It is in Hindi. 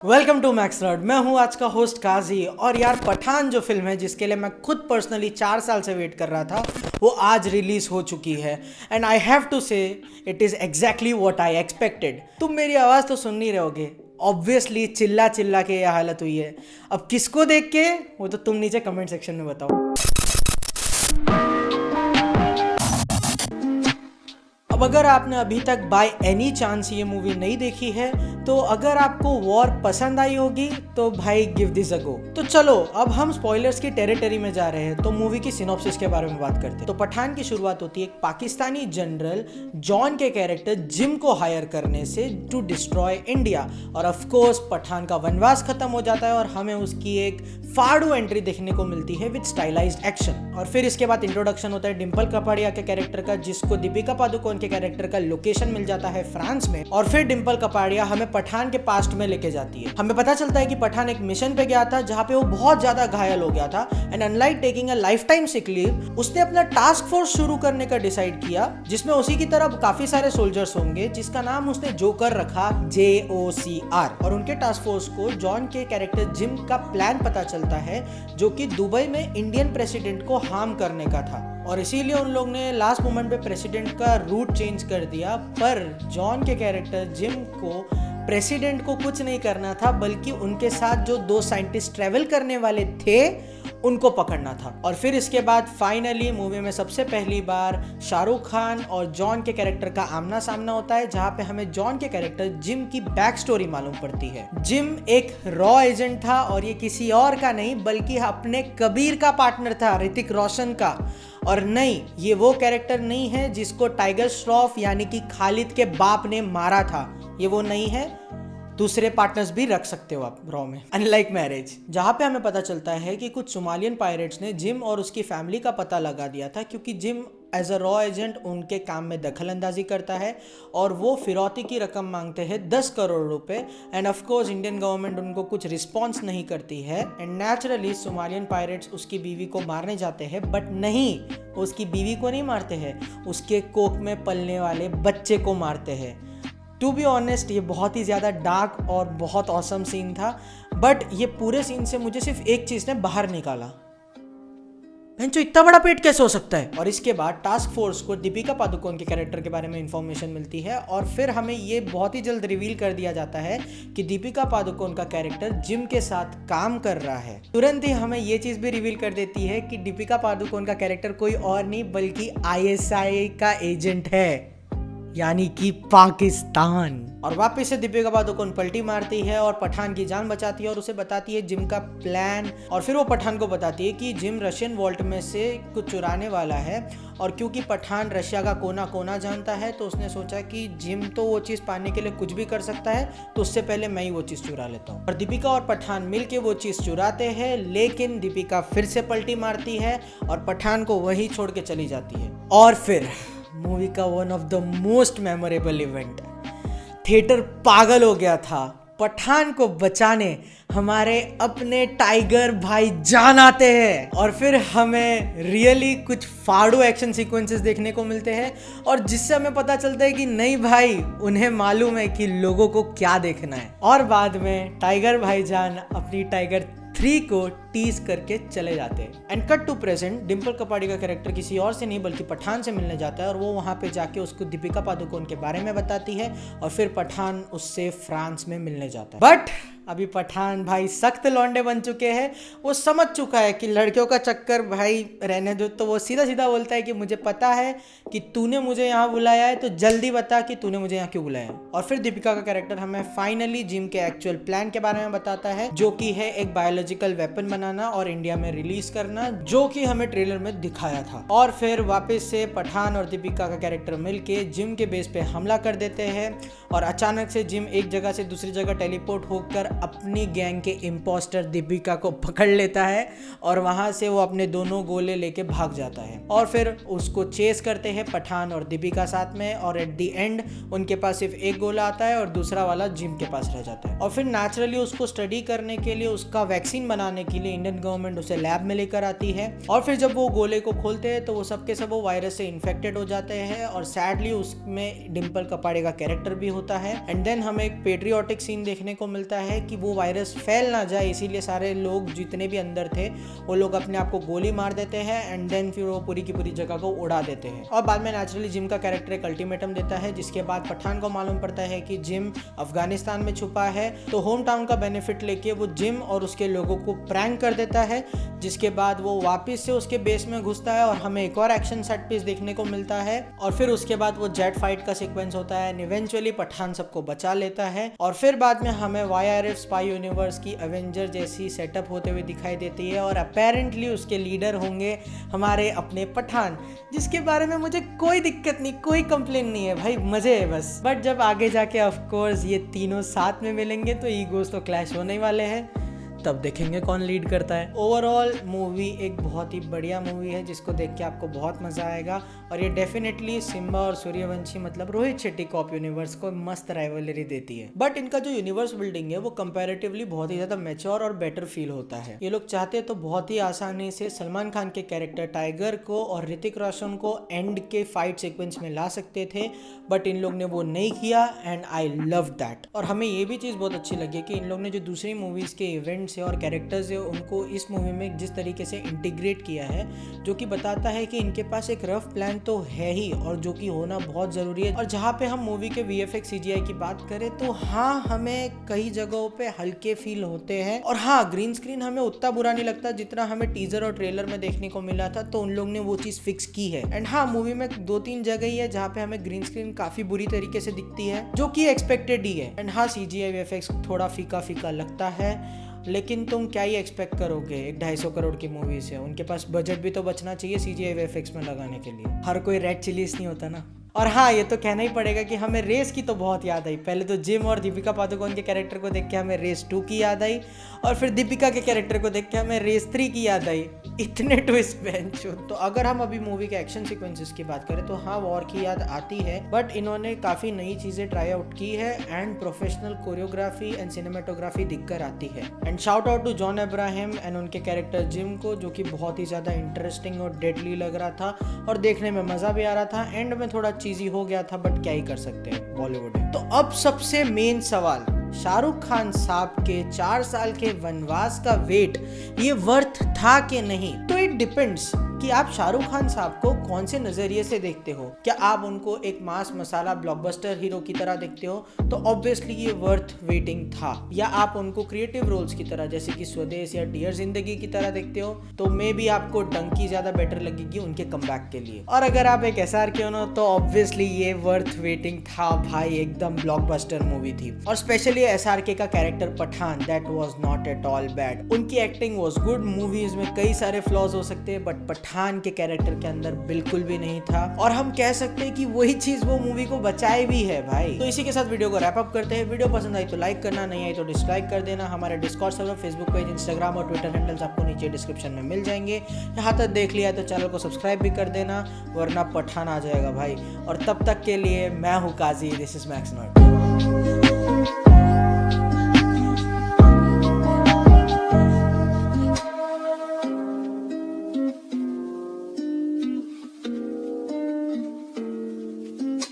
Welcome to max nerd. मैं हूं आज का होस्ट काजी। और यार पठान जो फिल्म है जिसके लिए मैं खुद पर्सनली 4 साल से वेट कर रहा था वो आज रिलीज हो चुकी है एंड आई हैव टू से it is exactly what I expected. तुम मेरी आवाज़ तो सुन नहीं रहोगे, ऑब्वियसली चिल्ला चिल्ला के यह हालत हुई है। अब किसको देख के वो तो तुम नीचे कमेंट सेक्शन में बताओ। अब अगर आपने अभी तक बाय एनी चांस ये मूवी नहीं देखी है तो अगर आपको वॉर पसंद आई होगी तो भाई गिव दिस अ गो। तो चलो अब हम स्पॉयलर्स की टेरिटरी में जा रहे हैं तो मूवी की सिनॉप्सिस के बारे में बात करते हैं। तो पठान की शुरुआत होती है एक पाकिस्तानी जनरल जॉन के कैरेक्टर जिम को हायर करने से टू डिस्ट्रॉय इंडिया। और ऑफ कोर्स पठान का वनवास खत्म हो जाता है और हमें उसकी एक फाड़ू एंट्री देखने को मिलती है विद स्टाइलाइज्ड एक्शन। और फिर इसके बाद इंट्रोडक्शन होता है डिम्पल कपाड़िया के कैरेक्टर का, जिसको दीपिका पादुकोण के कैरेक्टर का लोकेशन मिल जाता है फ्रांस में। और फिर डिम्पल कपाड़िया हमें पठान के पास्ट में लेके जाती है। हमें पता चलता है कि पठान एक मिशन पे गया था जहां पे वो बहुत ज्यादा घायल हो गया था and unlike taking a life time sick leave उसने अपना टास्क फोर्स शुरू करने का डिसाइड किया जिसमें उसी की तरह काफी सारे सोल्जर्स होंगे जिसका नाम उसने जोकर रखा JOCR। और उनके टास्क फोर्स को जॉन के कैरेक्टर जिम का प्लान पता चलता है जो कि दुबई में इंडियन प्रेसिडेंट को हार्म करने का था और इसीलिए उन लोग ने लास्ट मोमेंट पे प्रेसिडेंट का रूट चेंज कर दिया। पर जॉन के कैरेक्टर जिम को प्रेसिडेंट को कुछ नहीं करना था बल्कि उनके साथ जो 2 साइंटिस्ट ट्रेवल करने वाले थे उनको पकड़ना था। और फिर इसके बाद फाइनली मूवी में सबसे पहली बार शाहरुख खान और जॉन के कैरेक्टर का आमना सामना होता है जहां पे हमें जॉन के कैरेक्टर जिम की बैक स्टोरी मालूम पड़ती है। जिम एक रॉ एजेंट था और ये किसी और का नहीं बल्कि अपने कबीर का पार्टनर था, ऋतिक रोशन का। और नहीं, ये वो कैरेक्टर नहीं है जिसको टाइगर श्रॉफ यानी कि खालिद के बाप ने मारा था, ये वो नहीं है। दूसरे पार्टनर्स भी रख सकते हो आप रॉ में, अनलाइक मैरिज। जहां पे हमें पता चलता है कि कुछ सोमालियन पायरेट्स ने जिम और उसकी फैमिली का पता लगा दिया था क्योंकि जिम एज अ रॉ एजेंट उनके काम में दखल अंदाजी करता है और वो फिरौती की रकम मांगते हैं 10 करोड़ रुपए। End of course Indian government उनको कुछ रिस्पॉन्स नहीं करती है एंड नेचुरली सोमालियन पायरेट्स उसकी बीवी को मारने जाते हैं। बट नहीं, उसकी बीवी को नहीं मारते हैं, उसके कोख में पलने वाले बच्चे को मारते हैं। टू बी ऑनेस्ट ये बहुत ही ज़्यादा डार्क और बहुत ऑसम सीन था। बट ये पूरे सीन से मुझे सिर्फ एक चीज़ ने बाहर निकाला, जो इतना बड़ा पेट कैसे हो सकता है। और इसके बाद टास्क फोर्स को दीपिका पादुकोण के कैरेक्टर के बारे में इंफॉर्मेशन मिलती है और फिर हमें ये बहुत ही जल्द रिवील कर दिया जाता है कि दीपिका पादुकोण का कैरेक्टर जिम के साथ काम कर रहा है। तुरंत ही हमें ये चीज़ भी रिवील कर देती है कि दीपिका पादुकोण का कैरेक्टर कोई और नहीं बल्कि ISI का एजेंट है, यानी कि पाकिस्तान। और वापस से दीपिका पादुकोण पलटी मारती है और पठान की जान बचाती है और उसे बताती है जिम का प्लान। और फिर वो पठान को बताती है कि जिम रशियन वॉल्ट में से कुछ चुराने वाला है। और क्योंकि पठान रशिया का कोना कोना जानता है तो उसने सोचा कि जिम तो वो चीज़ पाने के लिए कुछ भी कर सकता है तो उससे पहले मैं ही वो चीज़ चुरा लेता हूँ। और दीपिका और पठान मिलके वो चीज़ चुराते हैं लेकिन दीपिका फिर से पलटी मारती है और पठान को वहीं छोड़ के चली जाती है। और फिर मूवी का one of the most memorable event, theatre पागल हो गया था। पठान को बचाने हमारे अपने टाइगर भाई जान आते हैं और फिर हमें रियली कुछ फाड़ू एक्शन सीक्वेंसेस देखने को मिलते हैं और जिससे हमें पता चलता है कि नहीं भाई, उन्हें मालूम है कि लोगों को क्या देखना है। और बाद में टाइगर भाईजान अपनी टाइगर 3 को टीज करके चले जाते हैं। And cut to present, Dimple Kapadia का कैरेक्टर किसी और से नहीं बल्कि पठान से मिलने जाता है और वो वहाँ पे जाके उसको दीपिका पादुकोण के बारे में बताती है और फिर पठान उससे फ्रांस में मिलने जाता है। बट अभी पठान भाई सख्त लौंडे बन चुके हैं, वो समझ चुका है कि लड़कियों का चक्कर भाई रहने दो, तो वो सीधा सीधा बोलता है कि मुझे पता है कि तूने मुझे यहाँ बुलाया है तो जल्दी बता कि तूने मुझे यहाँ क्यों बुलाया है। और फिर दीपिका का कैरेक्टर हमें फाइनली जिम के एक्चुअल प्लान के बारे में बताता है जो कि है एक बायोलॉजिकल वेपन बनाना और इंडिया में रिलीज करना, जो कि हमें ट्रेलर में दिखाया था। और फिर वापस से पठान और दीपिका का कैरेक्टर मिलके जिम के बेस पे हमला कर देते हैं और अचानक से जिम एक जगह से दूसरी जगह टेलीपोर्ट होकर अपनी गैंग के इम्पोस्टर दीपिका को पकड़ लेता है और वहां से वो अपने दोनों गोले लेके भाग जाता है। और फिर उसको चेस करते हैं पठान और दीपिका साथ में और एट द एंड उनके पास सिर्फ एक गोला आता है और दूसरा वाला जिम के पास रह जाता है। और फिर नेचुरली उसको स्टडी करने के लिए, उसका वैक्सीन बनाने के लिए इंडियन गवर्नमेंट उसे लैब में लेकर आती है। और फिर जब वो गोले को खोलते हैं तो वो सबके सब वो वायरस से इन्फेक्टेड हो जाते हैं और सैडली उसमें डिम्पल कपाड़िया का कैरेक्टर भी होता है। एंड देन हमें एक पेट्रियोटिक सीन देखने को मिलता है कि वो वायरस फैल ना जाए, इसीलिए सारे लोग जितने भी अंदर थे वो लोग अपने आप को गोली मार देते हैं एंड देन फिर वो पूरी की पूरी जगह को उड़ा देते हैं। और बाद में नेचुरली जिम का कैरेक्टर एक अल्टीमेटम देता है, जिसके बाद पठान को मालूम पड़ता है कि जिम अफगानिस्तान में छुपा है, तो होम टाउन का बेनिफिट लेके वो जिम और उसके लोगों को प्रैंक कर देता है, जिसके बाद वो वापस से उसके बेस में घुसता है और हमें एक और एक्शन सेट पीस देखने को मिलता है। और फिर उसके बाद वो जेट फाइट का सीक्वेंस होता है एंड इवेंचुअली पठान सबको बचा लेता है। और फिर बाद में हमें YRF स्पाई यूनिवर्स की एवेंजर जैसी सेटअप होते हुए दिखाई देती है और अपेरेंटली उसके लीडर होंगे हमारे अपने पठान, जिसके बारे में मुझे कोई दिक्कत नहीं, कोई कंप्लेन नहीं है भाई, मजे है बस। बट जब आगे जाके ऑफ कोर्स ये तीनों साथ में मिलेंगे तो ईगोस तो क्लैश होने वाले हैं, तब देखेंगे कौन लीड करता है। ओवरऑल मूवी एक बहुत ही बढ़िया मूवी है जिसको देख के आपको बहुत मजा आएगा और ये डेफिनेटली सिम्बा और सूर्यवंशी मतलब रोहित शेट्टी कॉप यूनिवर्स को मस्त राइवलरी देती है। बट इनका जो यूनिवर्स बिल्डिंग है वो कंपैरेटिवली बहुत ही ज्यादा मैच्योर और बेटर फील होता है। ये लोग चाहते तो बहुत ही आसानी से सलमान खान के कैरेक्टर टाइगर को और ऋतिक रोशन को एंड के फाइट सीक्वेंस में ला सकते थे, बट इन लोग ने वो नहीं किया एंड आई लव दैट। और हमें ये भी चीज बहुत अच्छी लगी कि इन लोग ने जो दूसरी मूवीज के इवेंट से और कैरेक्टर्स है उनको इस मूवी में जिस तरीके से इंटीग्रेट किया है, जो कि बताता है कि इनके पास एक रफ प्लान तो है ही और जो कि होना बहुत जरूरी है। और जहाँ पे हम मूवी के VFX CGI की बात करें तो हाँ, हमें कई जगहों पे हल्के फील होते हैं और हाँ, ग्रीन स्क्रीन हमें उतना बुरा नहीं लगता जितना हमें टीजर और ट्रेलर में देखने को मिला था, तो उन लोग ने वो चीज फिक्स की है। एंड हाँ, मूवी में 2-3 जगह ही है जहाँ पे हमें ग्रीन स्क्रीन काफी बुरी तरीके से दिखती है, जो कि एक्सपेक्टेड ही है। एंड हाँ, CGI VFX थोड़ा फीका फीका लगता है, लेकिन तुम क्या ही एक्सपेक्ट करोगे एक 250 करोड़ की मूवी से। उनके पास बजट भी तो बचना चाहिए CGI VFX में लगाने के लिए, हर कोई रेड चिलीज नहीं होता ना। और हाँ, ये तो कहना ही पड़ेगा कि हमें रेस की तो बहुत याद आई। पहले तो जिम और दीपिका पादुकोण के कैरेक्टर को देख के हमें रेस 2 की याद आई और फिर दीपिका के कैरेक्टर को देख के हमें रेस 3 की याद आई। इतने ट्विस्ट बेंच। तो अगर हम अभी मूवी के एक्शन सीक्वेंसेस की बात करें तो हाँ, वॉर की याद आती है, बट इन्होंने काफ़ी नई चीज़ें ट्राई आउट की है and professional choreography and cinematography दिखकर आती है। And shout out to John Abraham and उनके कैरेक्टर जिम को, जो कि बहुत ही ज़्यादा इंटरेस्टिंग और डेडली लग रहा था और देखने में मज़ा भी आ रहा था। एंड में थोड़ा चीज़ी हो गया था, बट क्या ही कर सकते हैं, बॉलीवुड है। तो अब सबसे मेन सवाल, शाहरुख खान साहब के 4 साल के वनवास का वेट ये वर्थ था कि नहीं? तो इट डिपेंड्स कि आप शाहरुख खान साहब को कौन से नजरिए से देखते हो। क्या आप उनको एक मास मसाला ब्लॉकबस्टर हीरो की तरह देखते हो तो ऑब्वियसली ये वर्थ वेटिंग था, या आप उनको क्रिएटिव रोल्स की तरह जैसे कि स्वदेश या डियर जिंदगी की तरह देखते हो तो मे बी आपको डंकी ज्यादा बेटर लगेगी उनके कमबैक के लिए। और अगर आप एक SRK हो तो ऑब्वियसली ये वर्थ वेटिंग था भाई, एकदम ब्लॉकबस्टर मूवी थी। और स्पेशली SRK का character Pathaan, that was not at all bad. उनकी एक्टिंग वाज गुड। मूवीज में कई सारे फ्लॉज हो सकते हैं बट पठान के कैरेक्टर के अंदर बिल्कुल भी नहीं था, और हम कह सकते हैं कि वही चीज वो मूवी को बचाए भी है भाई। तो इसी के साथ वीडियो को रैप अप करते हैं। वीडियो पसंद आई तो लाइक करना, नहीं आई तो डिसलाइक कर देना। हमारे Discord server, Facebook page, Instagram और ट्विटर हैंडल्स आपको नीचे डिस्क्रिप्शन में मिल जाएंगे। यहाँ तक देख लिया तो चैनल को सब्सक्राइब भी कर देना, वरना पठान आ जाएगा भाई। और तब तक के लिए मैं हूँ काजी, दिस इज मैक्स नॉट।